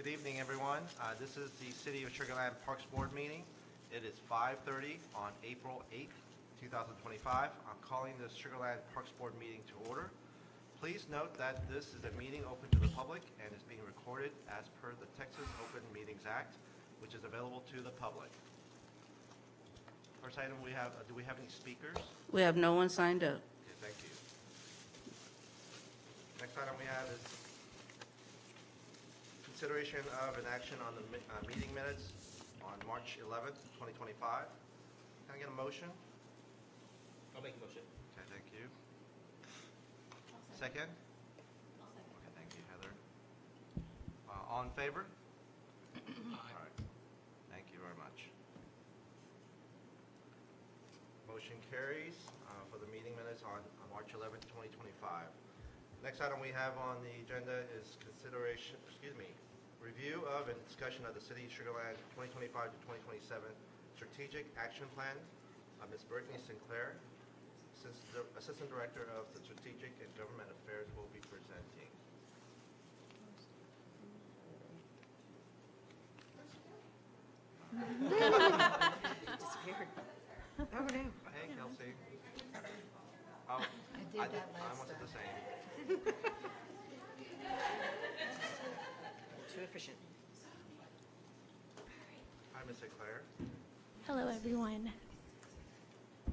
Good evening, everyone. This is the City of Sugar Land Parks Board meeting. It is 5:30 on April 8th, 2025. I'm calling the Sugar Land Parks Board meeting to order. Please note that this is a meeting open to the public and is being recorded as per the Texas Open Meetings Act, which is available to the public. First item we have, do we have any speakers? We have no one signed up. Okay, thank you. Next item we have is consideration of an action on the meeting minutes on March 11th, 2025. Can I get a motion? I'll make a motion. Okay, thank you. Second? Okay, thank you, Heather. All in favor? All right. Thank you very much. Motion carries for the meeting minutes on March 11th, 2025. Next item we have on the agenda is review of and discussion of the City of Sugar Land 2025 to 2027 Strategic Action Plan. Ms. Brittany Sinclair, Assistant Director of the Strategic and Government Affairs, will be presenting. Disappeared. Oh, no. Hey, Kelsey. Oh, I did that I last wanted the time. same. Too efficient. Hi, Ms. Sinclair. Hello, everyone.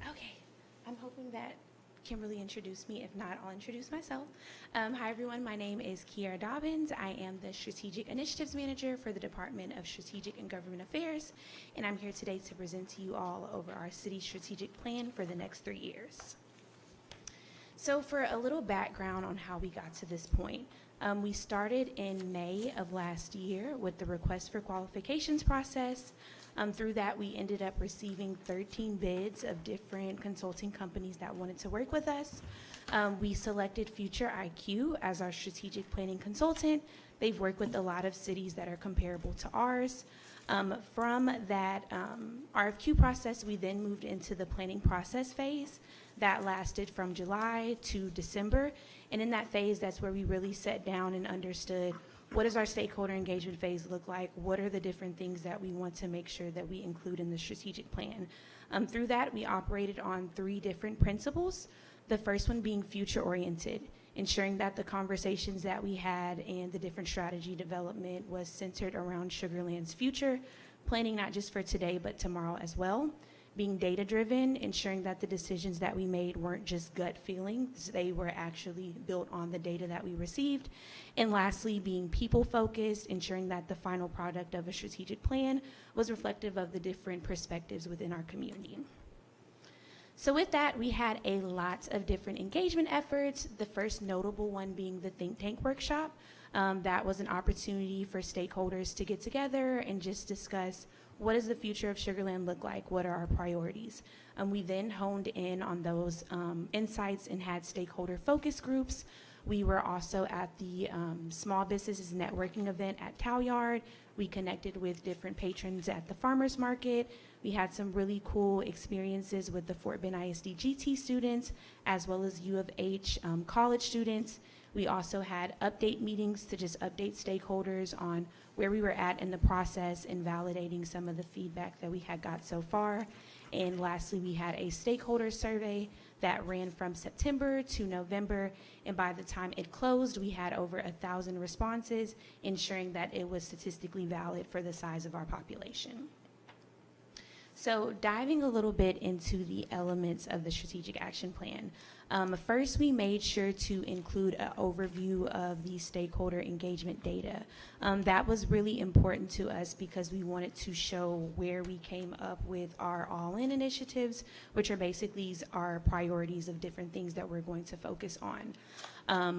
Okay, I'm hoping that Kimberly introduced me. If not, I'll introduce myself. Hi, everyone. My name is Kiara Dobbins. I am the Strategic Initiatives Manager for the Department of Strategic and Government Affairs, and I'm here today to present to you all over our city strategic plan for the next 3 years. So for a little background on how we got to this point, we started in May of last year with the request for qualifications process. Through that, we ended up receiving 13 bids of different consulting companies that wanted to work with us. We selected Future IQ as our strategic planning consultant. They've worked with a lot of cities that are comparable to ours. From that RFQ process, we then moved into the planning process phase. That lasted from July to December. And in that phase, that's where we really sat down and understood what does our stakeholder engagement phase look like? What are the different things that we want to make sure that we include in the strategic plan? Through that, we operated on 3 different principles. The first one being future-oriented, ensuring that the conversations that we had and the different strategy development was centered around Sugar Land's future, planning not just for today, but tomorrow as well. Being data-driven, ensuring that the decisions that we made weren't just gut feelings, they were actually built on the data that we received. And lastly, being people-focused, ensuring that the final product of a strategic plan was reflective of the different perspectives within our community. So with that, we had a lot of different engagement efforts, the first notable one being the think tank workshop. That was an opportunity for stakeholders to get together and just discuss what does the future of Sugar Land look like? What are our priorities? We then honed in on those insights and had stakeholder focus groups. We were also at the Small Businesses Networking event at Tow Yard. We connected with different patrons at the farmers market. We had some really cool experiences with the Fort Bend ISD GT students, as well as U of H college students. We also had update meetings to just update stakeholders on where we were at in the process and validating some of the feedback that we had got so far. And lastly, we had a stakeholder survey that ran from September to November. And by the time it closed, we had over 1,000 responses, ensuring that it was statistically valid for the size of our population. So diving a little bit into the elements of the strategic action plan. First, we made sure to include an overview of the stakeholder engagement data. That was really important to us because we wanted to show where we came up with our all-in initiatives, which are basically our priorities of different things that we're going to focus on.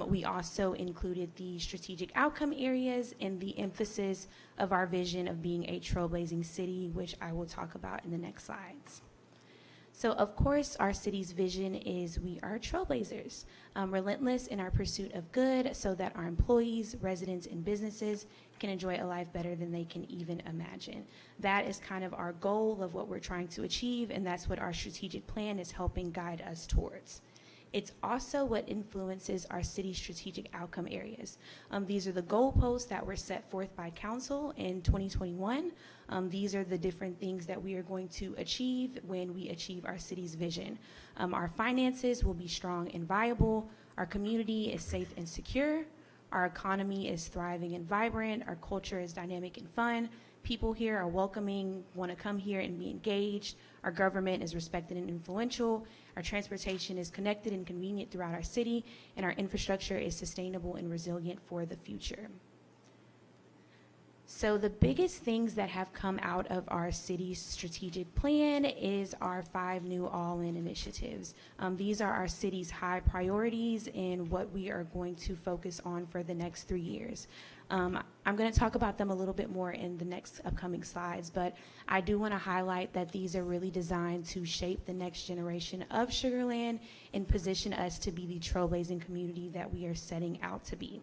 We also included the strategic outcome areas and the emphasis of our vision of being a trailblazing city, which I will talk about in the next slides. So of course, our city's vision is we are trailblazers, relentless in our pursuit of good so that our employees, residents, and businesses can enjoy a life better than they can even imagine. That is kind of our goal of what we're trying to achieve, and that's what our strategic plan is helping guide us towards. it's also what influences our city's strategic outcome areas. These are the goalposts that were set forth by council in 2021. These are the different things that we are going to achieve when we achieve our city's vision. Our finances will be strong and viable. Our community is safe and secure. Our economy is thriving and vibrant. Our culture is dynamic and fun. People here are welcoming, want to come here and be engaged. Our government is respected and influential. Our transportation is connected and convenient throughout our city, and our infrastructure is sustainable and resilient for the future. So the biggest things that have come out of our city's strategic plan is our 5 new all-in initiatives. These are our city's high priorities and what we are going to focus on for the next 3 years. I'm going to talk about them a little bit more in the next upcoming slides, but I do want to highlight that these are really designed to shape the next generation of Sugar Land and position us to be the trailblazing community that we are setting out to be.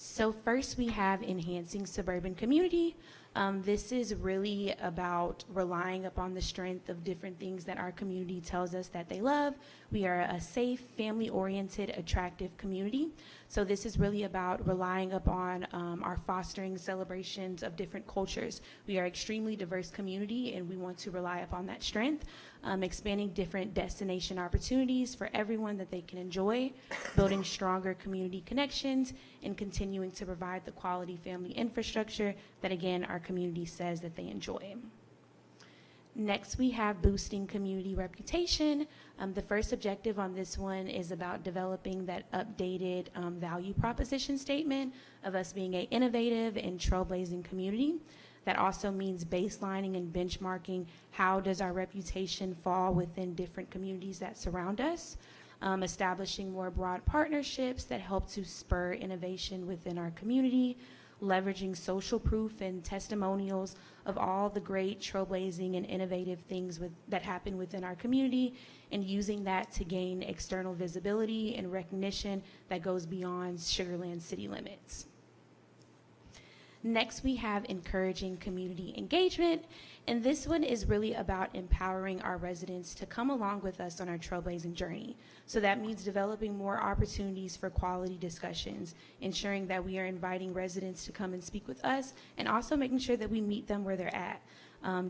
So first we have enhancing suburban community. This is really about relying upon the strength of different things that our community tells us that they love. We are a safe, family-oriented, attractive community. So this is really about relying upon our fostering celebrations of different cultures. We are an extremely diverse community and we want to rely upon that strength, expanding different destination opportunities for everyone that they can enjoy, building stronger community connections, and continuing to provide the quality family infrastructure that, again, our community says that they enjoy. Next, we have boosting community reputation. The first objective on this one is about developing that updated value proposition statement of us being an innovative and trailblazing community. That also means baselining and benchmarking how does our reputation fall within different communities that surround us, establishing more broad partnerships that help to spur innovation within our community, leveraging social proof and testimonials of all the great trailblazing and innovative things that happen within our community, and using that to gain external visibility and recognition that goes beyond Sugar Land city limits. Next, we have encouraging community engagement, and this one is really about empowering our residents to come along with us on our trailblazing journey. So that means developing more opportunities for quality discussions, ensuring that we are inviting residents to come and speak with us, and also making sure that we meet them where they're at.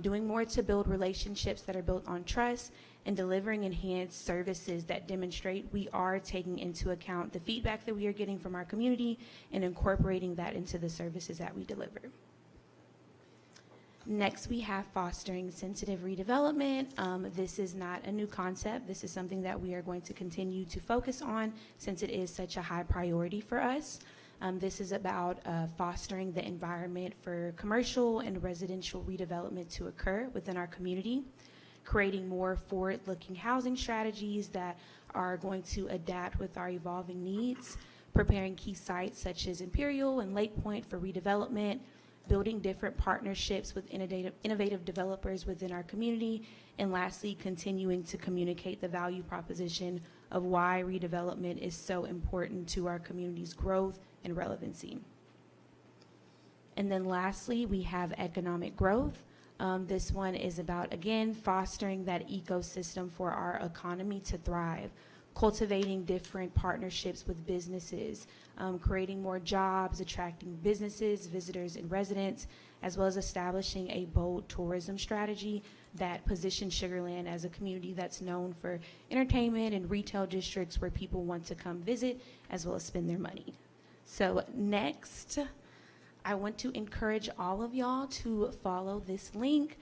Doing more to build relationships that are built on trust, and delivering enhanced services that demonstrate we are taking into account the feedback that we are getting from our community and incorporating that into the services that we deliver. Next, we have fostering sensitive redevelopment. This is not a new concept. This is something that we are going to continue to focus on since it is such a high priority for us. This is about fostering the environment for commercial and residential redevelopment to occur within our community, creating more forward-looking housing strategies that are going to adapt with our evolving needs, preparing key sites such as Imperial and Lake Point for redevelopment, building different partnerships with innovative developers within our community, and lastly, continuing to communicate the value proposition of why redevelopment is so important to our community's growth and relevancy. And then lastly, we have economic growth. This one is about, again, fostering that ecosystem for our economy to thrive, cultivating different partnerships with businesses, creating more jobs, attracting businesses, visitors, and residents, as well as establishing a bold tourism strategy that positions Sugar Land as a community that's known for entertainment and retail districts where people want to come visit as well as spend their money. So next, I want to encourage all of y'all to follow this link.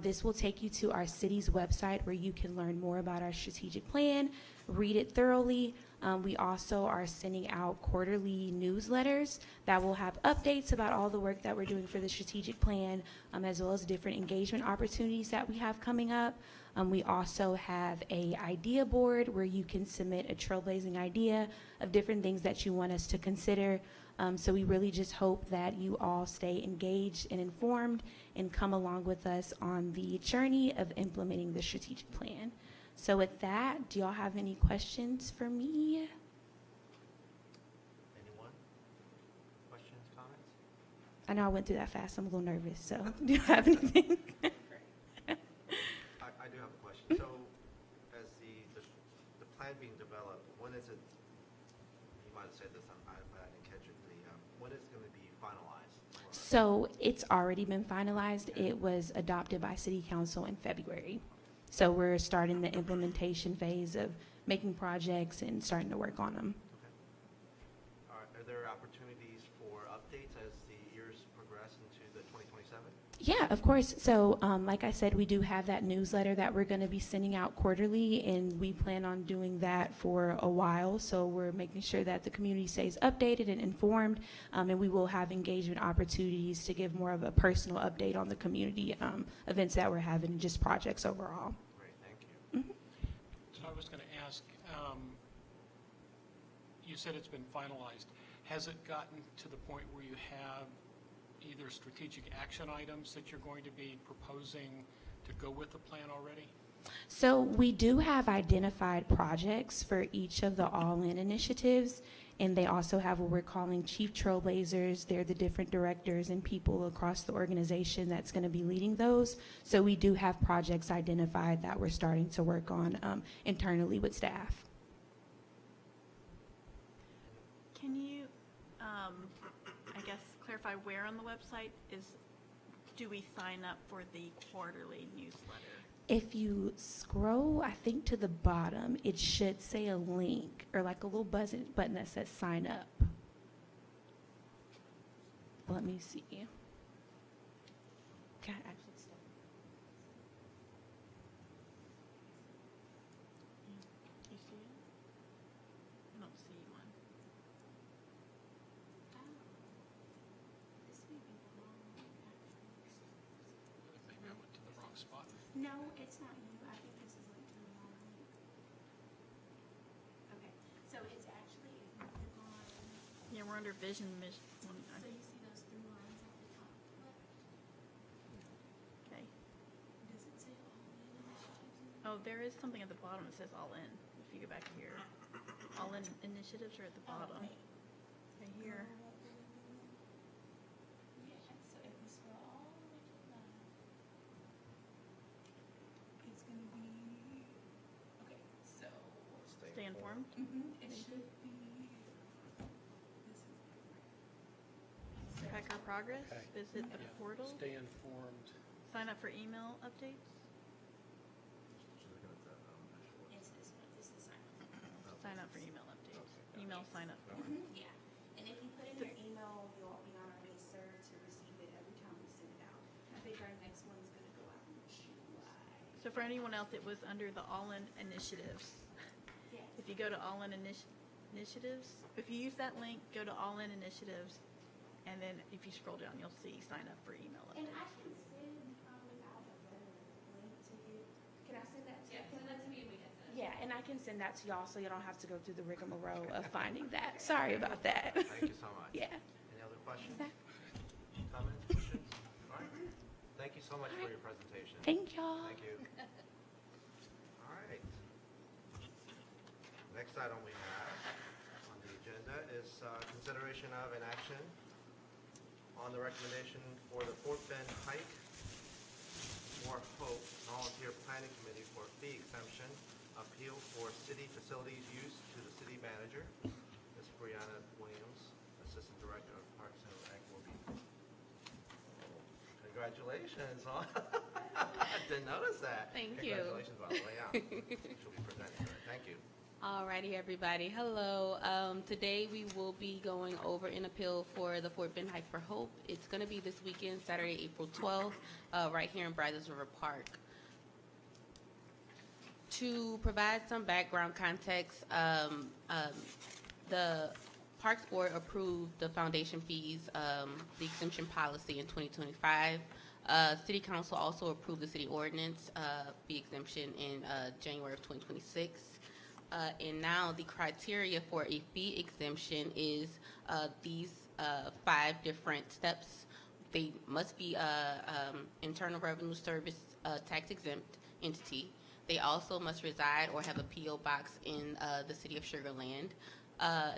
This will take you to our city's website where you can learn more about our strategic plan, read it thoroughly. We also are sending out quarterly newsletters that will have updates about all the work that we're doing for the strategic plan, as well as different engagement opportunities that we have coming up. We also have a idea board where you can submit a trailblazing idea of different things that you want us to consider. So we really just hope that you all stay engaged and informed and come along with us on the journey of implementing the strategic plan. So with that, do y'all have any questions for me? Anyone? Questions, comments? I know I went through that fast. I'm a little nervous. So do you have anything? I do have a question. So, as the plan being developed, when is it, you might have said this, but I didn't catch it, when is it going to be finalized? So it's already been finalized. It was adopted by City Council in February. So we're starting the implementation phase of making projects and starting to work on them. Are there opportunities for updates as the years progress into the 2027? Yeah, of course. So, like I said, we do have that newsletter that we're going to be sending out quarterly, and we plan on doing that for a while. So we're making sure that the community stays updated and informed, and we will have engagement opportunities to give more of a personal update on the community events that we're having and just projects overall. Great, thank you. So I was going to ask, you said it's been finalized. Has it gotten to the point where you have either strategic action items that you're going to be proposing to go with the plan already? So we do have identified projects for each of the all-in initiatives, and they also have what we're calling chief trailblazers. They're the different directors and people across the organization that's going to be leading those. So we do have projects identified that we're starting to work on internally with staff. Can you, I guess, clarify where on the website do we sign up for the quarterly newsletter? If you scroll, I think to the bottom, it should say a link or like a little button that says sign up. Let me see. Can I actually stop? You see it? I don't see one. Maybe I went to the wrong spot. No, it's not you. I think this is linked to the wrong link. Okay, so it's actually, if you click on, Yeah, we're under vision mission. so you see those three lines at the top left? Okay. Does it say all in initiatives? Oh, there is something at the bottom that says all in. If you go back here, all in initiatives are at the bottom. wait. Right here. Yeah, so if we scroll all the way to the bottom, it's gonna be, okay, so. Stay informed. It should be, this is. Track our progress. Visit the Yeah. portal. Stay informed. Sign up for email updates. It's this one, it's the sign up. Sign up for email updates. Email sign up form. Yeah, and if you put in your email, you'll be on our listserv to receive it every time we send it out. I think our next one's gonna go out in July. So for anyone else, it was under the all-in initiatives. Yes. If you go to all-in initiatives, if you use that link, go to all-in initiatives, and then if you scroll down, you'll see sign up for email And updates. I can send probably out a better link to get, can I send that to you? Yeah, send that to me and we can send it. Yeah, and I can send that to y'all so you don't have to go through the rigmarole of finding that. Sorry about that. Thank you so much. Yeah. Any other questions, Is that- comments, questions? All right. Thank you so much for your presentation. Thank y'all. Thank you. All right. Next item we have on the agenda is consideration of an action on the recommendation for the Fort Bend Hike for Hope Volunteer Planning Committee for fee exemption appeal for city facilities use to the city manager. Ms. Brianna Williams, Assistant Director of Parks and Rec, will be. Congratulations, huh? I didn't notice that. Thank you. Congratulations, by the way, yeah. She'll be presenting to it. Thank you. Alrighty, everybody. Hello. Today we will be going over an appeal for the Fort Bend Hike for Hope. It's going to be this weekend, Saturday, April 12th, right here in Brazos River Park. To provide some background context, the Parks Board approved the foundation fees, the exemption policy in 2025. City Council also approved the city ordinance fee exemption in January of 2026. And now the criteria for a fee exemption is these 5 different steps. They must be Internal Revenue Service tax exempt entity. They also must reside or have a P.O. box in the city of Sugar Land.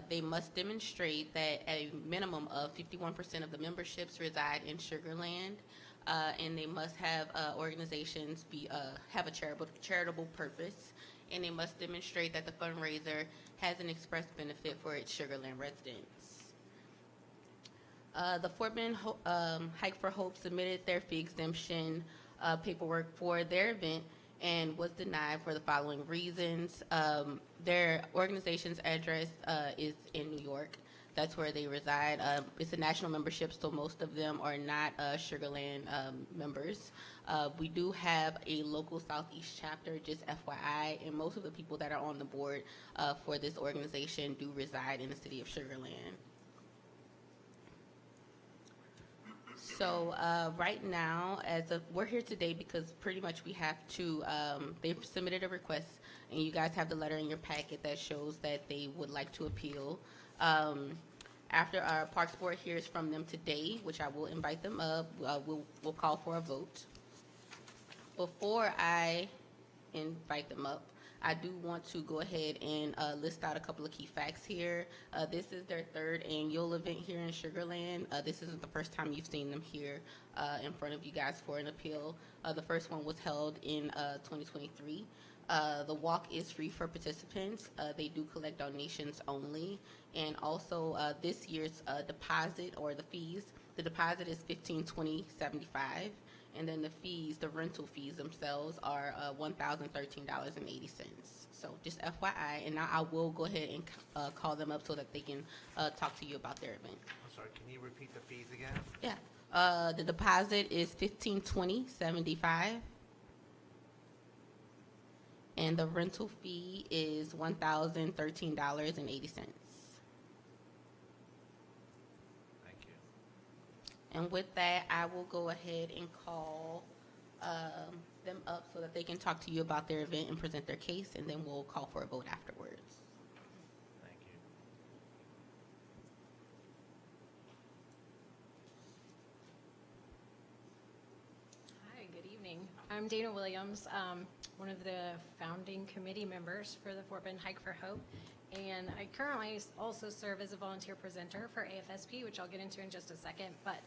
They must demonstrate that a minimum of 51% of the memberships reside in Sugar Land. And they must have organizations have a charitable purpose. and they must demonstrate that the fundraiser has an express benefit for its Sugar Land residents. The Fort Bend Hike for Hope submitted their fee exemption paperwork for their event and was denied for the following reasons. Their organization's address is in New York. That's where they reside. It's a national membership, so most of them are not Sugar Land members. We do have a local Southeast chapter, just FYI, and most of the people that are on the board for this organization do reside in the city of Sugar Land. So right now, we're here today because pretty much we have to, they've submitted a request, and you guys have the letter in your packet that shows that they would like to appeal. After our Parks Board hears from them today, which I will invite them up, we'll call for a vote. Before I invite them up, I do want to go ahead and list out a couple of key facts here. This is their third annual event here in Sugar Land. This isn't the first time you've seen them here in front of you guys for an appeal. The first one was held in 2023. The walk is free for participants. They do collect donations only. And also this year's deposit or the fees, the deposit is $15, $20, $75. And then the fees, the rental fees themselves are $1,013.80. So just FYI, and now I will go ahead and call them up so that they can talk to you about their event. I'm sorry, can you repeat the fees again? Yeah. The deposit is $15, $20, $75. And the rental fee is $1,013.80. Thank you. And with that, I will go ahead and call them up so that they can talk to you about their event and present their case, and then we'll call for a vote afterwards. Thank you. Hi, good evening. I'm Dana Williams, one of the founding committee members for the Fort Bend Hike for Hope. And I currently also serve as a volunteer presenter for AFSP, which I'll get into in just a second. But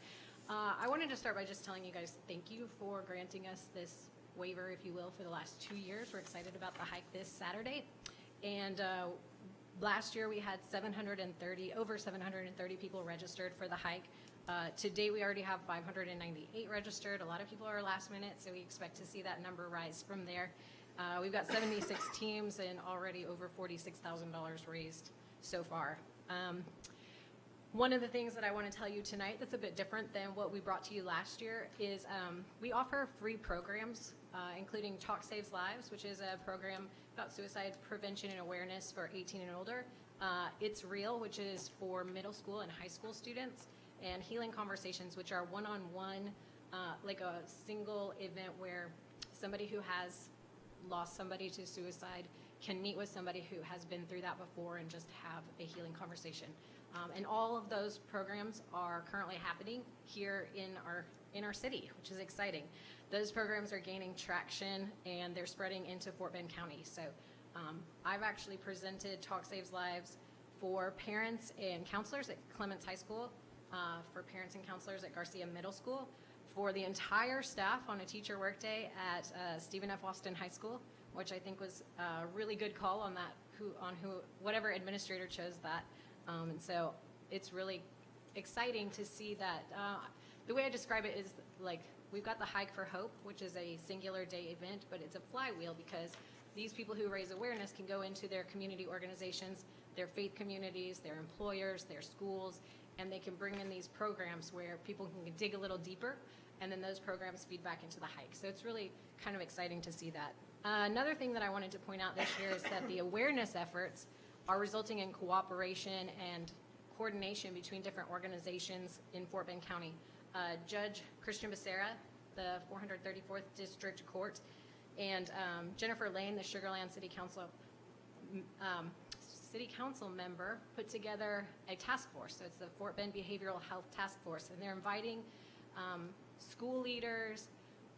I wanted to start by just telling you guys thank you for granting us this waiver, if you will, for the last 2 years. We're excited about the hike this Saturday. And last year we had over 730 people registered for the hike. To date, we already have 598 registered. A lot of people are last minute, so we expect to see that number rise from there. We've got 76 teams and already over $46,000 raised so far. One of the things that I want to tell you tonight that's a bit different than what we brought to you last year is we offer free programs, including Talk Saves Lives, which is a program about suicide prevention and awareness for 18 and older. It's Real, which is for middle school and high school students, and Healing Conversations, which are one-on-one, like a single event where somebody who has lost somebody to suicide can meet with somebody who has been through that before and just have a healing conversation. And all of those programs are currently happening here in our city, which is exciting. Those programs are gaining traction and they're spreading into Fort Bend County. So I've actually presented Talk Saves Lives for parents and counselors at Clements High School, for parents and counselors at Garcia Middle School, for the entire staff on a teacher workday at Stephen F. Austin High School, which I think was a really good call on that, whatever administrator chose that. And so it's really exciting to see that. The way I describe it is like we've got the Hike for Hope, which is a singular day event, but it's a flywheel because these people who raise awareness can go into their community organizations, their faith communities, their employers, their schools, and they can bring in these programs where people can dig a little deeper, and then those programs feed back into the hike. So it's really kind of exciting to see that. Another thing that I wanted to point out this year is that the awareness efforts are resulting in cooperation and coordination between different organizations in Fort Bend County. Judge Christian Becerra, the 434th District Court, and Jennifer Lane, the Sugar Land City Council member, put together a task force. So it's the Fort Bend Behavioral Health Task Force, and they're inviting school leaders,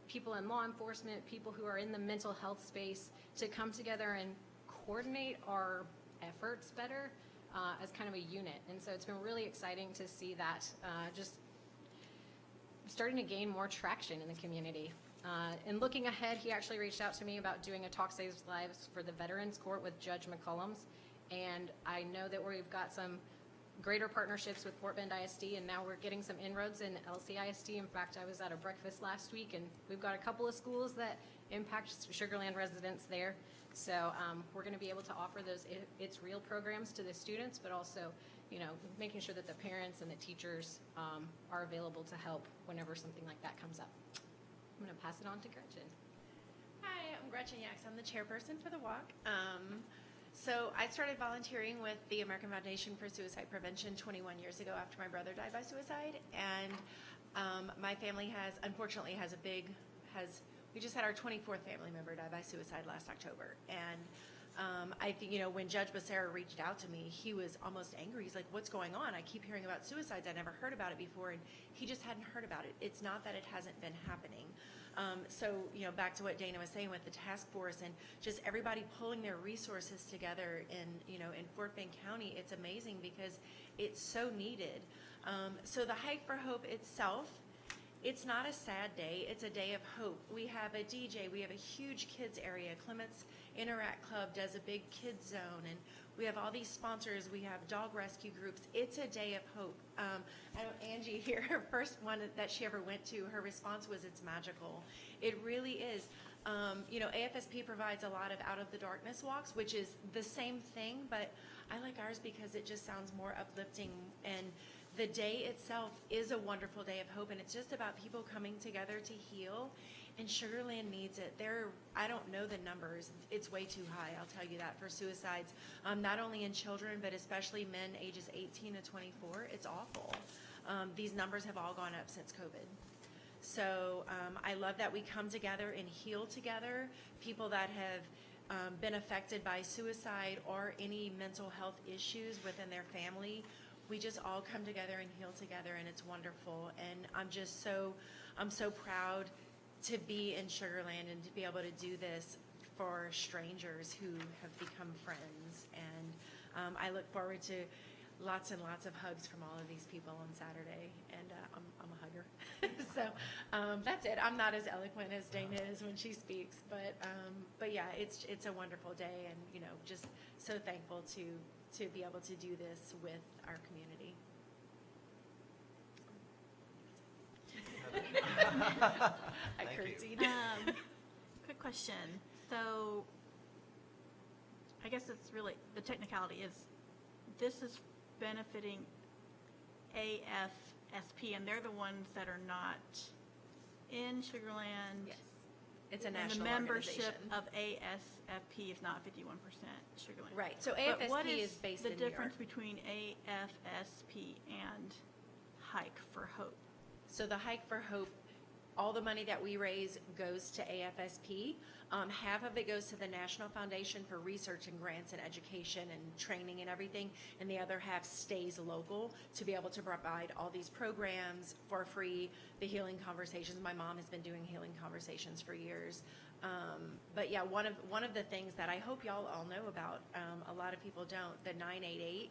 people in law enforcement, people who are in the mental health space to come together and coordinate our efforts better as kind of a unit. And so it's been really exciting to see that just starting to gain more traction in the community. And looking ahead, he actually reached out to me about doing a Talk Saves Lives for the Veterans Court with Judge McCollum's. And I know that we've got some greater partnerships with Fort Bend ISD, and now we're getting some inroads in LCISD. In fact, I was at a breakfast last week, and we've got a couple of schools that impact Sugar Land residents there. So we're going to be able to offer those It's Real programs to the students, but also, you know, making sure that the parents and the teachers are available to help whenever something like that comes up. I'm going to pass it on to Gretchen. Hi, I'm Gretchen Yax. I'm the chairperson for the walk. So I started volunteering with the American Foundation for Suicide Prevention 21 years ago after my brother died by suicide. And my family we just had our 24th family member die by suicide last October. And I think, you know, when Judge Becerra reached out to me, he was almost angry. He's like, what's going on? I keep hearing about suicides. I never heard about it before. And he just hadn't heard about it. It's not that it hasn't been happening. So, you know, back to what Dana was saying with the task force and just everybody pulling their resources together in Fort Bend County, it's amazing because it's so needed. So the Hike for Hope itself, it's not a sad day. It's a day of hope. We have a DJ. We have a huge kids area. Clements Interact Club does a big kids zone, and we have all these sponsors. We have dog rescue groups. It's a day of hope. I know Angie here, her first one that she ever went to, her response was, it's magical. It really is. You know, AFSP provides a lot of Out of the Darkness walks, which is the same thing, but I like ours because it just sounds more uplifting, and the day itself is a wonderful day of hope, and it's just about people coming together to heal, and Sugar Land needs it. I don't know the numbers. It's way too high, I'll tell you that, for suicides, not only in children, but especially men ages 18 to 24. It's awful. These numbers have all gone up since COVID. So I love that we come together and heal together. People that have been affected by suicide or any mental health issues within their family, we just all come together and heal together, and it's wonderful. And I'm so proud to be in Sugar Land and to be able to do this for strangers who have become friends. And I look forward to lots and lots of hugs from all of these people on Saturday. And I'm a hugger. So that's it. I'm not as eloquent as Dana is when she speaks, but yeah, it's a wonderful day, and you know, just so thankful to be able to do this with our community. I Thank you. curtsied. Quick question. So I guess it's really, the technicality is, this is benefiting AFSP, and they're the ones that are not in Sugar Land. Yes, it's a And national the membership organization. of ASFP is not 51% Sugar Land. Right, so But what AFSP is based in the New York. difference between AFSP and Hike for Hope? So the Hike for Hope, all the money that we raise goes to AFSP. Half of it goes to the National Foundation for Research and Grants and Education and Training and everything, and the other half stays local to be able to provide all these programs for free. The healing conversations, my mom has been doing healing conversations for years. But yeah, one of the things that I hope y'all all know about, a lot of people don't, the 988.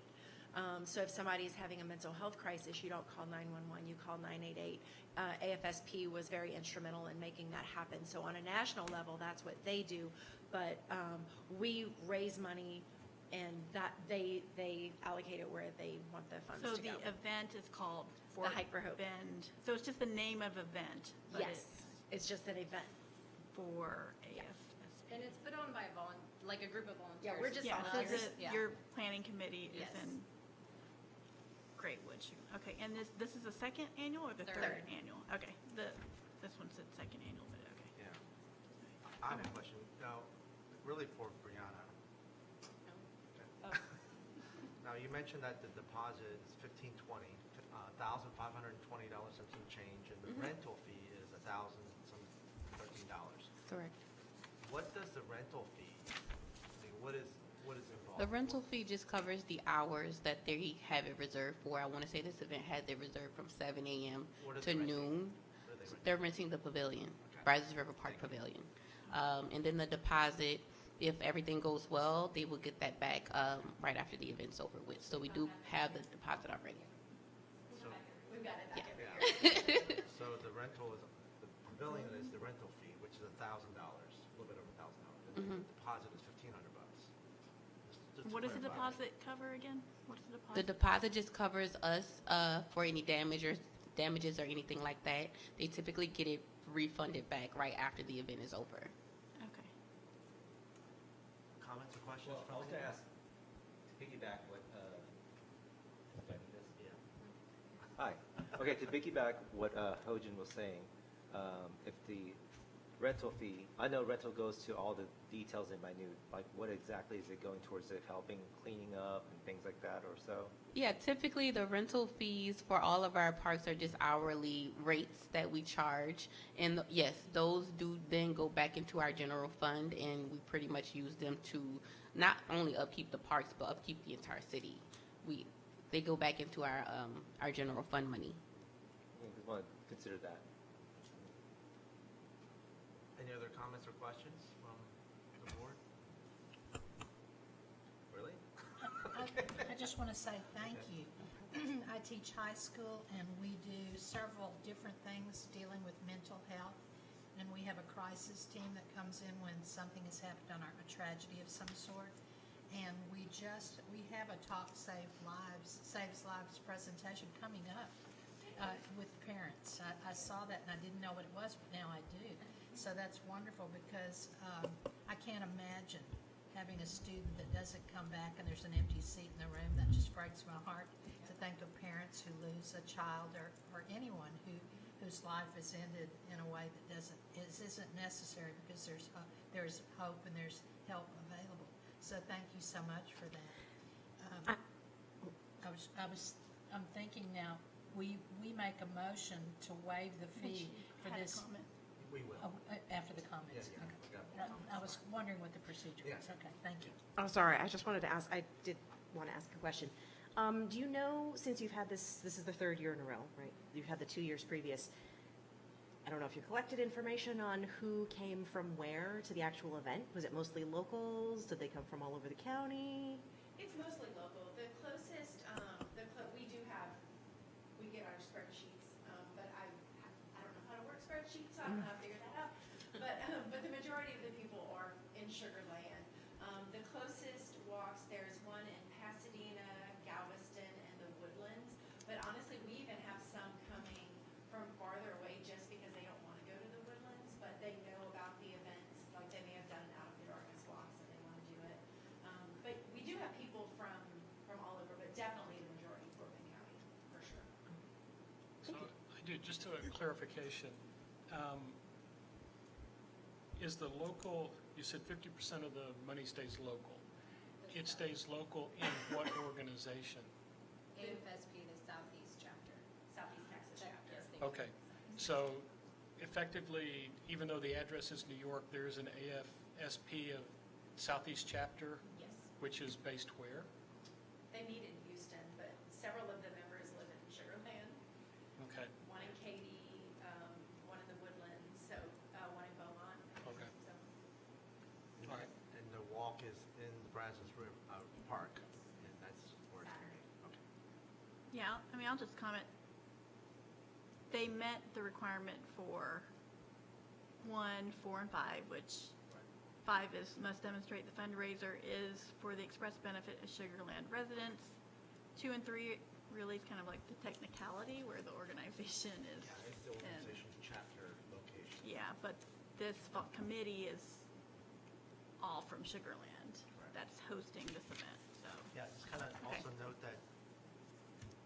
So if somebody's having a mental health crisis, you don't call 911, you call 988. AFSP was very instrumental in making that happen. So on a national level, that's what they do. But we raise money, and that they allocate it where they want the funds So to go. the event is called Fort Hike for Hope. Bend. So it's just the name of event, but Yes, it's just an event. for Yeah. AFSP. And it's put on by like a group of volunteers. Yeah, we're just Yeah, so volunteers. Yeah. your planning committee is Yes. in Greatwood. Okay, and this is the second annual or the Third. third annual? Okay, this one said second annual, but okay. Yeah. I have a question. Now, really for Brianna. Oh. Now, you mentioned that the deposit is $1,520, $1,520 and some change, and the rental fee is $1,013. Correct. What does the rental fee, what is involved? The rental fee just covers the hours that they have it reserved for. I want to say this event has it reserved from 7 a.m. What is to the renting? noon. What are they renting? They're renting the pavilion, Okay. Brazos River Park Pavilion. And then the deposit, if everything goes well, they will get that back right after the event's over with. So we do have the deposit already. So, We've got it. Yeah. yeah. So the rental is, the pavilion is the rental fee, is $1,000, a little bit over $1,000. And the deposit is $1,500. Just to What does the clarify. deposit cover again? What's the The deposit? deposit just covers us for any damages or anything like that. They typically get it refunded back right after the event is over. Okay. Comments or questions? Well, I from was going to anyone? ask, to piggyback what, do I need this? Yeah. Hi. Okay, to piggyback what Hojin was saying, if the rental fee, I know rental goes to all the details in minute, like what exactly is it going towards? It helping cleaning up and things like that or so? Yeah, typically the rental fees for all of our parks are just hourly rates that we charge. And yes, those do then go back into our general fund, and we pretty much use them to not only upkeep the parks, but upkeep the entire city. They go back into our general fund money. I just want to consider that. Any other comments or questions from the board? Really? I just want to say thank you. I teach high school, and we do several different things dealing with mental health. And we have a crisis team that comes in when something has happened on a tragedy of some sort. And we have a Talk Saves Lives presentation coming up with parents. I saw that and I didn't know what it was, but now I do. So that's wonderful because I can't imagine having a student that doesn't come back and there's an empty seat in the room. That just breaks my heart to think of parents who lose a child or anyone whose life is ended in a way that isn't necessary, because there's hope and there's help available. So thank you so much for that. I'm thinking now, we make a motion to waive the fee for Had a this. comment. We will. After the comments, Yeah, okay. we got it. I was wondering what the procedure was. Yeah. Okay, thank you. Oh, sorry, I just wanted to ask, I did want to ask a question. Do you know, since you've had this is the third year in a row, right? You've had the 2 years previous. I don't know if you collected information on who came from where to the actual event. Was it mostly locals? Did they come from all over the county? It's mostly local. The closest, we get our spreadsheets, but I don't know how to work spreadsheets, so I don't know how to figure that out. But the majority of the people are in Sugar Land. The closest walks, there's one in Pasadena, Galveston, and the Woodlands. But honestly, we even have some coming from farther away just because they don't want to go to the Woodlands, but they know about the events. Like they may have done Out of the Darkness walks and they want to do it. But we do have people from all over, but definitely the majority Fort Bend County, for sure. So I do, just a clarification. Is the local, you said 50% of the money stays local. It stays local in what organization? AFSP, the Southeast chapter. Southeast Texas chapter. Yes, thank you. Okay, so effectively, even though the address is New York, there is an AFSP of Southeast chapter, Yes. which is based where? They meet in Houston, but several of the members live in Sugar Land. Okay, One in Katy, one in the Woodlands, so one in Beaumont. Okay. So, all right. And the walk is in the Brazos River Park, and that's where it's Saturday. okay. Yeah, I mean, I'll just comment. They met the requirement for 1, 4, and 5, which 5 is must demonstrate the fundraiser is for the express benefit of Sugar Land residents. 2 and 3 really is kind of like the technicality where the organization is. Yeah, it's the organization's chapter location. Yeah, but this committee is all from Sugar Land Right. that's hosting this event, so. Yeah, just kind of Okay. also note that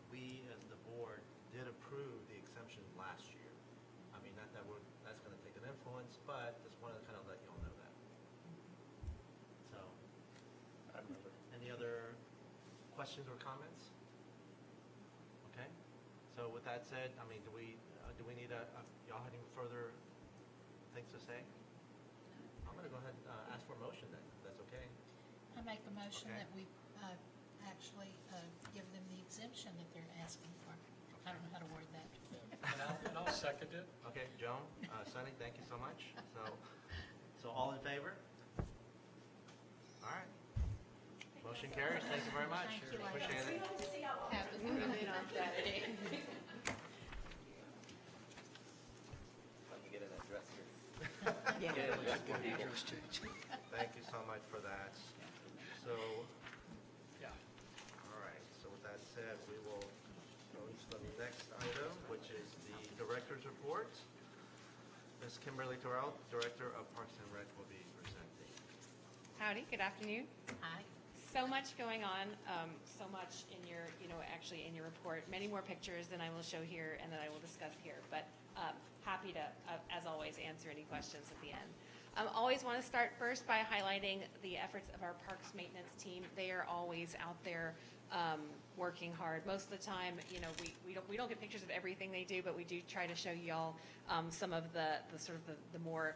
we, as the board, did approve the exemption last year. I mean, not that that's going to take an influence, but just wanted to kind of let you all know that. So, I remember. any other questions or comments? Okay, so with that said, I mean, do we need y'all have any further things to say? I'm going to go ahead and ask for a motion then, if that's okay. I make a motion Okay. that we actually give them the exemption that they're asking for. I don't know how to word that. And I'll second it. Okay, Joan, Sunny, thank you so much. So all in favor? All right. Motion carries. Thank you very much. Thank you, ladies. Appreciate it. hope to see y'all. Have a good event on Saturday. Let me get an address here. Yeah. Thank you so much for that. So, Yeah. all right, so with that said, we will go into the next item, which is the Director's Report. Ms. Kimberly Terrell, Director of Parks and Rec, will be presenting. Howdy, good afternoon. Hi. So much going on, so much in your, actually in your report. Many more pictures than I will show here and that I will discuss here, but happy to, as always, answer any questions at the end. Always want to start first by highlighting the efforts of our parks maintenance team. They are always out there working hard. Most of the time, we don't get pictures of everything they do, but we do try to show y'all some of the sort of the more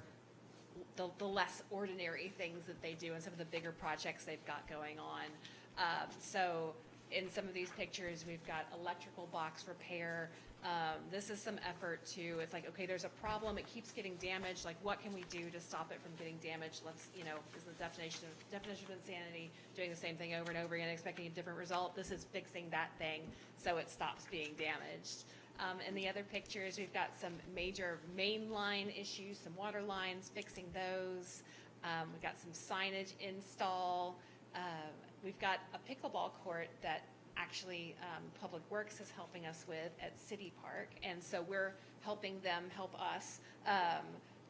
the less ordinary things that they do and some of the bigger projects they've got going on. So in some of these pictures, we've got electrical box repair. This is some effort to, it's like, okay, there's a problem, it keeps getting damaged, like what can we do to stop it from getting damaged? Let's, is the definition of insanity, doing the same thing over and over again, expecting a different result. This is fixing that thing so it stops being damaged. In the other pictures, we've got some major mainline issues, some water lines, fixing those. We've got some signage install. We've got a pickleball court that actually Public Works is helping us with at City Park, and so we're helping them help us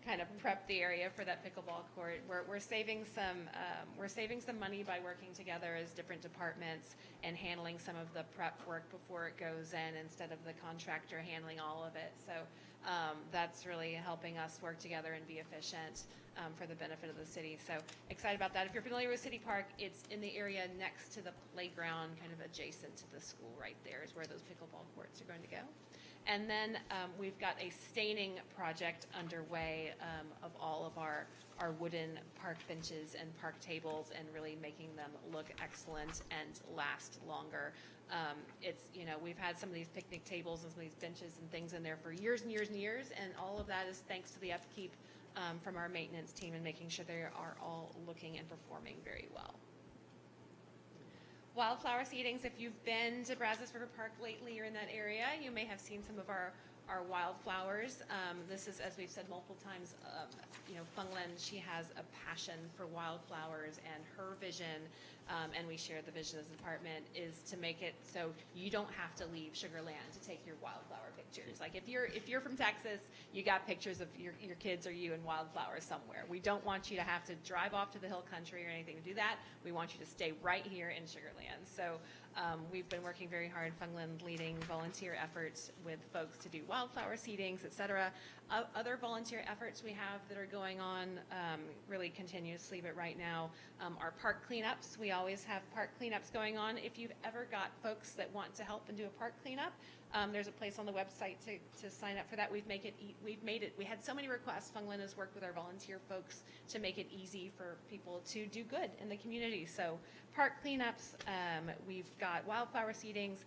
kind of prep the area for that pickleball court. We're saving some money by working together as different departments and handling some of the prep work before it goes in instead of the contractor handling all of it. So that's really helping us work together and be efficient for the benefit of the city. So excited about that. If you're familiar with City Park, it's in the area next to the playground, kind of adjacent to the school right there is where those pickleball courts are going to go. And then we've got a staining project underway of all of our wooden park benches and park tables and really making them look excellent and last longer. We've had some of these picnic tables and some of these benches and things in there for years and years and years, and all of that is thanks to the upkeep from our maintenance team and making sure they are all looking and performing very well. Wildflower seedings, if you've been to Brazos River Park lately or in that area, you may have seen some of our wildflowers. This is, as we've said multiple times, Fung Lin, she has a passion for wildflowers, and her vision, and we share the vision as a department, is to make it so you don't have to leave Sugar Land to take your wildflower pictures. Like if you're from Texas, you got pictures of your kids or you in wildflowers somewhere. We don't want you to have to drive off to the hill country or anything to do that. We want you to stay right here in Sugar Land. So we've been working very hard, Fung Lin leading volunteer efforts with folks to do wildflower seedings, et cetera. Other volunteer efforts we have that are going on really continuously, but right now are park cleanups. We always have park cleanups going on. If you've ever got folks that want to help and do a park cleanup, there's a place on the website to sign up for that. We had so many requests. Fung Lin has worked with our volunteer folks to make it easy for people to do good in the community. So park cleanups, we've got wildflower seedings,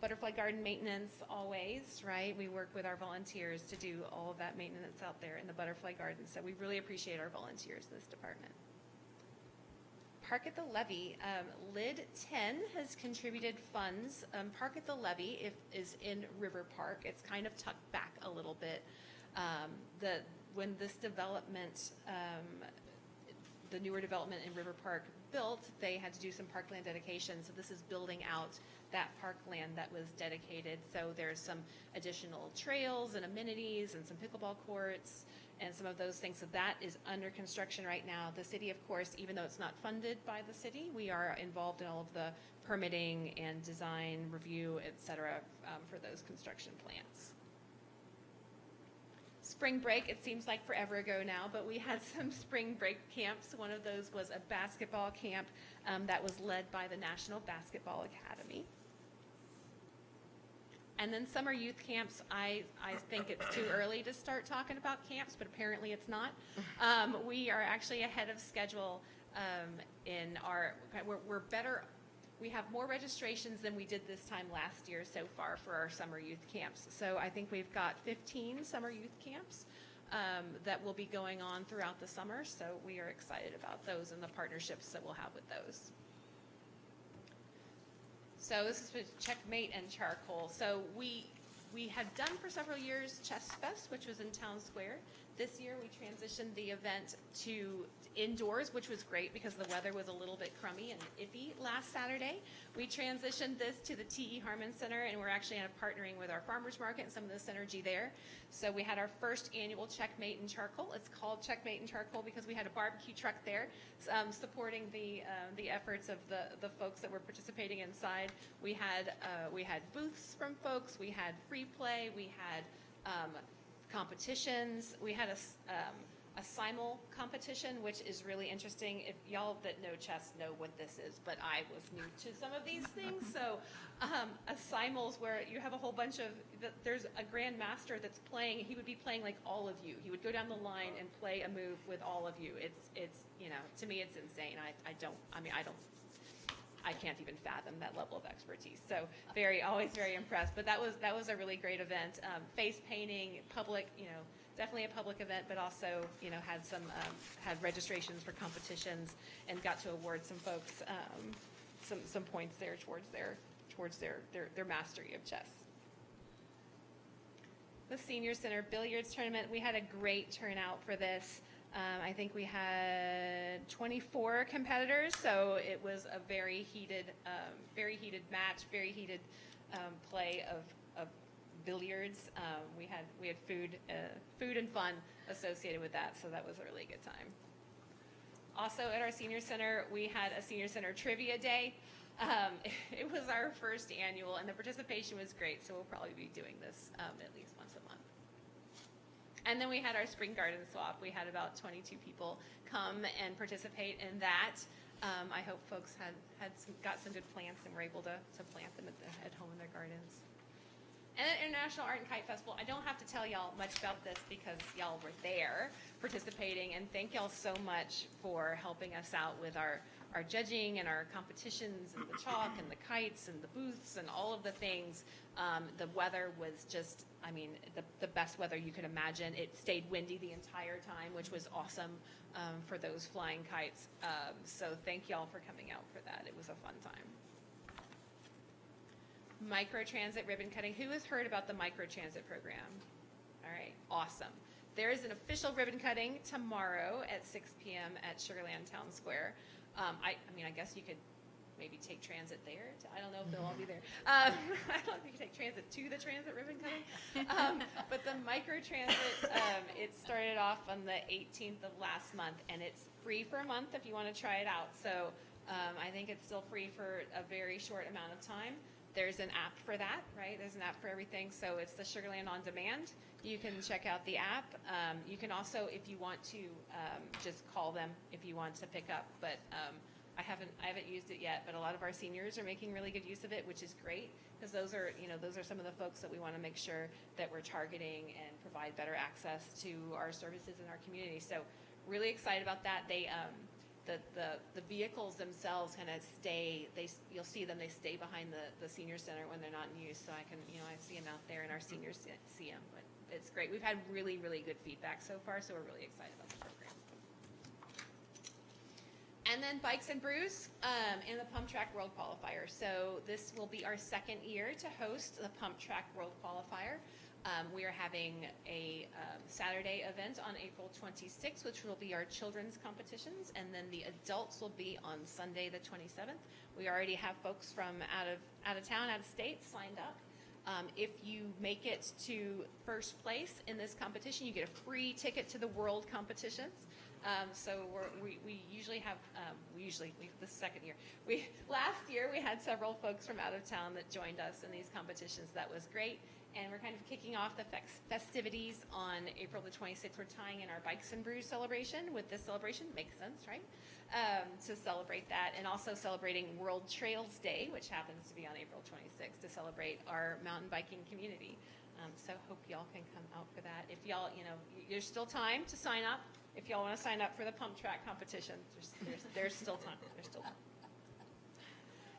butterfly garden maintenance always, right? We work with our volunteers to do all of that maintenance out there in the butterfly garden. So we really appreciate our volunteers in this department. Park at the Levee, Lid 10 has contributed funds. Park at the Levee is in River Park. It's kind of tucked back a little bit. When this development, the newer development in River Park built, they had to do some parkland dedication. So this is building out that parkland that was dedicated. So there's some additional trails and amenities and some pickleball courts and some of those things. So that is under construction right now. The city, of course, even though it's not funded by the city, we are involved in all of the permitting and design review, et cetera, for those construction plans. Spring break, it seems like forever ago now, but we had some spring break camps. One of those was a basketball camp that was led by the National Basketball Academy. And then summer youth camps, I think it's too early to start talking about camps, but apparently it's not. We are actually ahead of schedule in our, we're better, we have more registrations than we did this time last year so far for our summer youth camps. So I think we've got 15 summer youth camps that will be going on throughout the summer. So we are excited about those and the partnerships that we'll have with those. So this is with Checkmate and Charcoal. So We had done for several years Chess Fest, which was in Town Square. This year, we transitioned the event to indoors, which was great because the weather was a little bit crummy and iffy last Saturday. We transitioned this to the T.E. Harmon Center, and we're actually partnering with our farmers market and some of the synergy there. So we had our first annual Checkmate and Charcoal. It's called Checkmate and Charcoal because we had a barbecue truck there supporting the efforts of the folks that were participating inside. We had booths from folks. We had free play. We had competitions. We had a simul competition, which is really interesting. If y'all that know chess know what this is, but I was new to some of these things. So a simul's where you have a whole bunch of, there's a grand master that's playing, he would be playing like all of you. He would go down the line and play a move with all of you. It's to me it's insane. I can't even fathom that level of expertise. So always very impressed. But that was a really great event. Face painting, public, definitely a public event, but also, had registrations for competitions and got to award some folks some points there towards their mastery of chess. The Senior Center Billiards Tournament, we had a great turnout for this. I think we had 24 competitors, so it was a very heated match, very heated play of billiards. We had food and fun associated with that, so that was a really good time. Also at our Senior Center, we had a Senior Center Trivia Day. It was our first annual, and the participation was great, so we'll probably be doing this at least once a month. And then we had our spring garden swap. We had about 22 people come and participate in that. I hope folks got some good plants and were able to plant them at home in their gardens. And at International Art and Kite Festival, I don't have to tell y'all much about this because y'all were there participating, and thank y'all so much for helping us out with our judging and our competitions and the chalk and the kites and the booths and all of the things. The weather was just, the best weather you could imagine. It stayed windy the entire time, which was awesome for those flying kites. So thank y'all for coming out for that. It was a fun time. Microtransit ribbon cutting. Who has heard about the microtransit program? All right, awesome. There is an official ribbon cutting tomorrow at 6 p.m. at Sugarland Town Square. I guess you could maybe take transit there. I don't know if they'll all be there. I don't think you take transit to the transit ribbon cutting. But the microtransit, it started off on the 18th of last month, and it's free for a month if you want to try it out. So I think it's still free for a very short amount of time. There's an app for that, right? There's an app for everything. So it's the Sugarland On Demand. You can check out the app. You can also, if you want to, just call them if you want to pick up. But I haven't used it yet. But a lot of our seniors are making really good use of it, which is great because those are some of the folks that we want to make sure that we're targeting and provide better access to our services in our community. So really excited about that. They the vehicles themselves kind of you'll see them, they stay behind the senior center when they're not in use. So I see them out there and our seniors see them, but it's great. We've had really, really good feedback so far, so we're really excited about the program. And then Bikes and Brews and the Pump Track World Qualifier. So this will be our second year to host the Pump Track World Qualifier. We are having a Saturday event on April 26th, which will be our children's competitions, and then the adults will be on Sunday the 27th. We already have folks from out of town, out of state signed up. If you make it to first place in this competition, you get a free ticket to the world competitions. So we usually have, this second year. Last year we had several folks from out of town that joined us in these competitions. That was great. And we're kind of kicking off the festivities on April the 26th. We're tying in our Bikes and Brews celebration with this celebration. Makes sense, right? To celebrate that, and also celebrating World Trails Day, which happens to be on April 26th, to celebrate our mountain biking community. So hope y'all can come out for that. If y'all, there's still time to sign up. If y'all want to sign up for the pump track competition, there's still time. There's still time.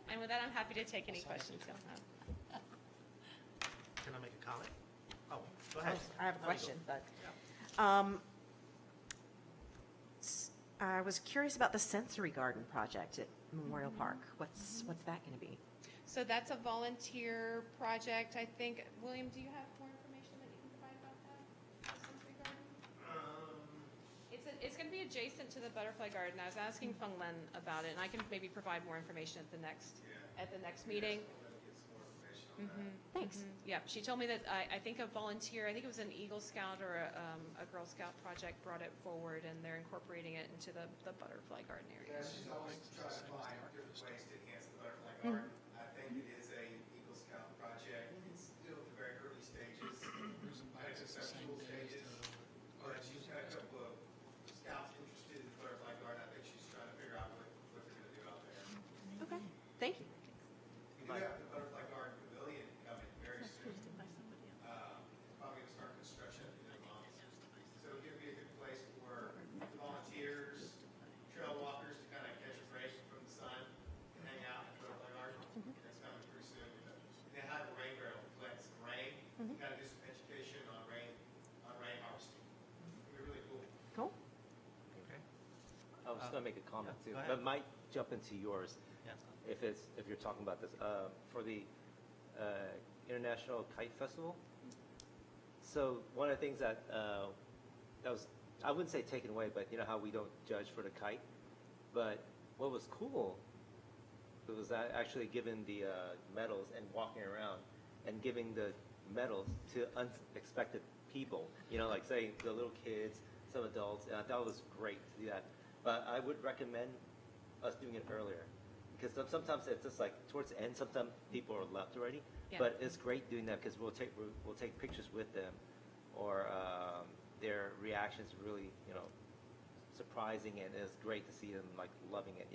And with that, I'm happy to take any questions y'all have. Can I make a comment? Oh, go ahead. I have a No, you question, go. but I was curious about the sensory garden project at Memorial Park. What's that going to be? So that's a volunteer project, I think. William, do you have more information that you can provide about that? Century Garden? It's going to be adjacent to the Butterfly Garden. I was asking Feng Len about it, and I can maybe provide more information at the next meeting. Thanks. Yeah, she told me that, I think a volunteer, I think it was an Eagle Scout or a Girl Scout project brought it forward, and they're incorporating it into the Butterfly Garden area. Yeah, she's always trying to find different ways to enhance the butterfly garden. I think it is a Eagle Scout project. It's still at the very early stages, conceptual stages. But she's got a couple of scouts interested in the butterfly garden. I think she's trying to figure out what they're going to do out there. Okay, thank you. We do have the butterfly garden pavilion coming very soon. Probably going to start construction at the end of the month. So it'll be a good place for volunteers, trail walkers to kind of catch a break from the sun and hang out at the butterfly garden. That's coming pretty soon. And then have a rain barrel, collect some rain, kind of do some education on rain harvesting. It'll be really cool. Cool. Okay. I was going to make a comment too, go ahead. but might jump into yours Yeah. if you're talking about this. For the International Kite Festival. So one of the things that was, I wouldn't say taken away, but you know how we don't judge for the kite. But what was cool was that actually giving the medals and walking around and giving the medals to unexpected people. You know, like say the little kids, some adults, and I thought it was great to do that. But I would recommend us doing it earlier, because sometimes it's just like towards the end. Sometimes people are left already, Yeah. but it's great doing that because we'll take pictures with them, or their reactions really surprising, and it's great to see them like loving it.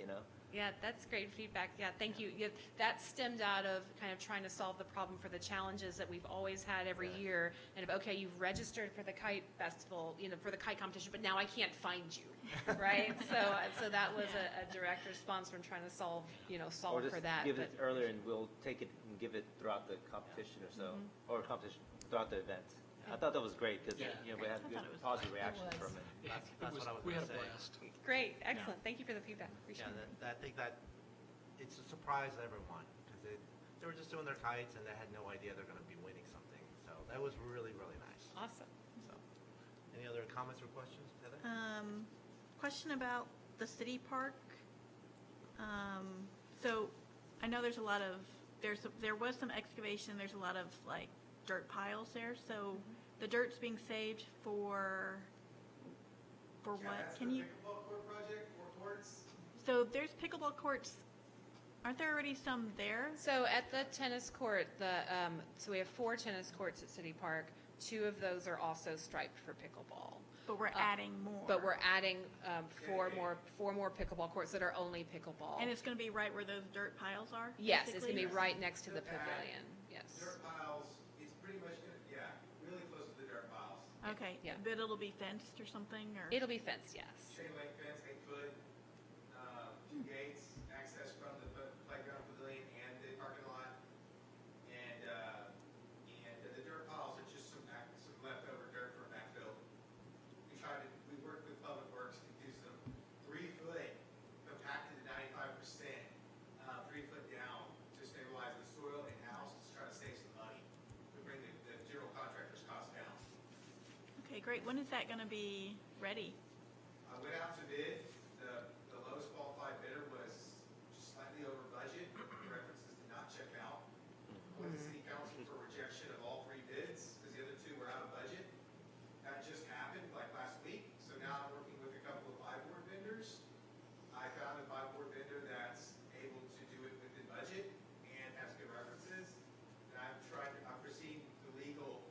Yeah, that's great feedback. Yeah, thank you. Yeah, that stemmed out of kind of trying to solve the problem for the challenges that we've always had every year. And okay, you've registered for the kite festival, for the kite competition, but now I can't find you, right? So that was a direct response from trying to solve Or just for that. give but- it earlier, and we'll take it and give it throughout the competition or so, or competition throughout the event. I thought that was great because Yeah. we had good positive reactions from it. That's what I was We going had to a say. blast. Great, excellent. Thank you for the feedback. Appreciate Yeah, it. I think that it's a surprise to everyone, because they were just doing their kites and they had no idea they're going to be winning something. So that was really, really nice. Awesome. So, any other comments or questions, Heather? Question about the city park. So I know there's a lot of, there was some excavation, there's a lot of like dirt piles there. So the dirt's being saved for what? That's Can the you? pickleball court project, 4 courts. So there's pickleball courts. Aren't there already some there? So at the tennis court, so we have 4 tennis courts at City Park. 2 of those are also striped for pickleball. But we're adding more. But we're adding 4 more pickleball courts that are only pickleball. And it's going to be right where those dirt piles are? Yes, it's going to be basically? right next to the Good pad. pavilion. Yes. Dirt piles, it's pretty much going to, really close to the dirt piles. Okay, Yeah. but it'll be fenced or something, or? It'll be fenced, yes. Chain link fence, 8 foot, 2 gates, access from the playground pavilion and the parking lot. And the dirt piles are just some leftover dirt for backfill. We worked with Public Works to do some 3 foot compacted to 95%, 3 foot down to stabilize the soil in-house, to try to save some money, to bring the general contractor's cost down. Okay, great. When is that going to be ready? I went out to bid. The lowest qualified bidder was just slightly over budget. References did not check out. Went to city council for rejection of all 3 bids because the other 2 were out of budget. That just happened like last week. So now I'm working with a couple of buy board vendors. I found a buy board vendor that's able to do it within budget and has good references. And I'm proceeding to legal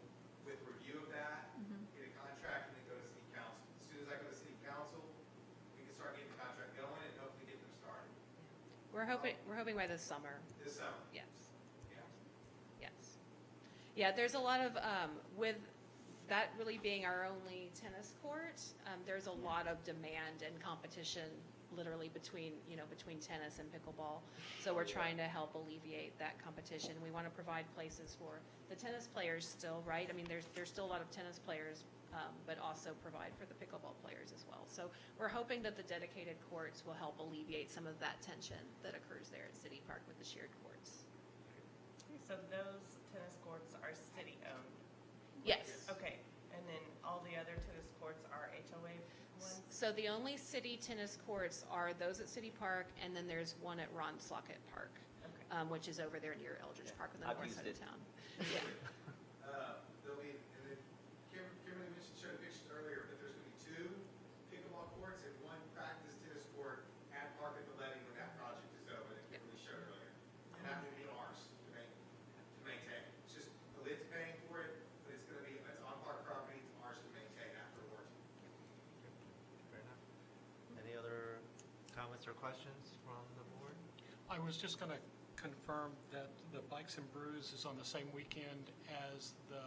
with review of that, get a contract, and then go to city council. As soon as I go to city council, we can start getting the contract going and hopefully get them started We're hoping by this summer. this summer. Yes. Yeah. Yes. Yeah, there's a lot of, with that really being our only tennis court, there's a lot of demand and competition literally between tennis and pickleball. So we're trying to help alleviate that competition. We want to provide places for the tennis players still, right? I mean, there's still a lot of tennis players, but also provide for the pickleball players as well. So we're hoping that the dedicated courts will help alleviate some of that tension that occurs there at City Park with the shared courts. So those tennis courts are city-owned? Yes. Okay, and then all the other tennis courts are HOA ones? So the only city tennis courts are those at City Park, and then there's one at Ron Slockett Park, Okay. which is over there near Eldridge Park on the I've north used side of it. town. There'll be, and then Kimberly mentioned, showed pictures earlier, but there's gonna be 2 pickleball courts and 1 practice tennis court at Park at the Levee when that project is over, that Kimberly showed earlier. And that will be ours to maintain. It's just, the lid's paying for it, but it's gonna be, it's on park property, it's ours to maintain after the warranty. Fair enough. Any other comments or questions from the board? I was just going to confirm that the Bikes and Brews is on the same weekend as the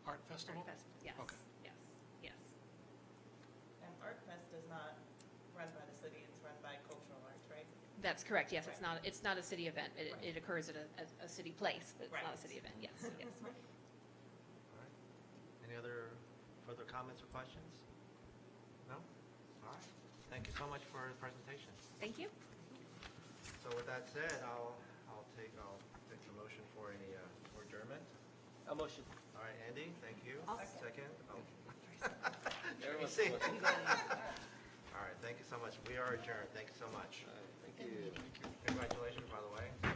Art Festival? Art Fest, yes, Okay. yes, yes. And Art Fest is not run by the city, it's run by Cultural Arts, right? That's correct, yes, it's Right. not a city event. It Right. occurs at a city place, but it's not a Right. city event, yes, yes. All right. Any other further comments or questions? No? All right. Thank you so much for the presentation. Thank you. So with that said, I'll take the motion for for adjournment. A motion. All right, Andy, thank you. Second. Oh. Everyone's See? looking. All right, thank you so much. We are adjourned. Thank you so much. Thank you. Congratulations, by the way.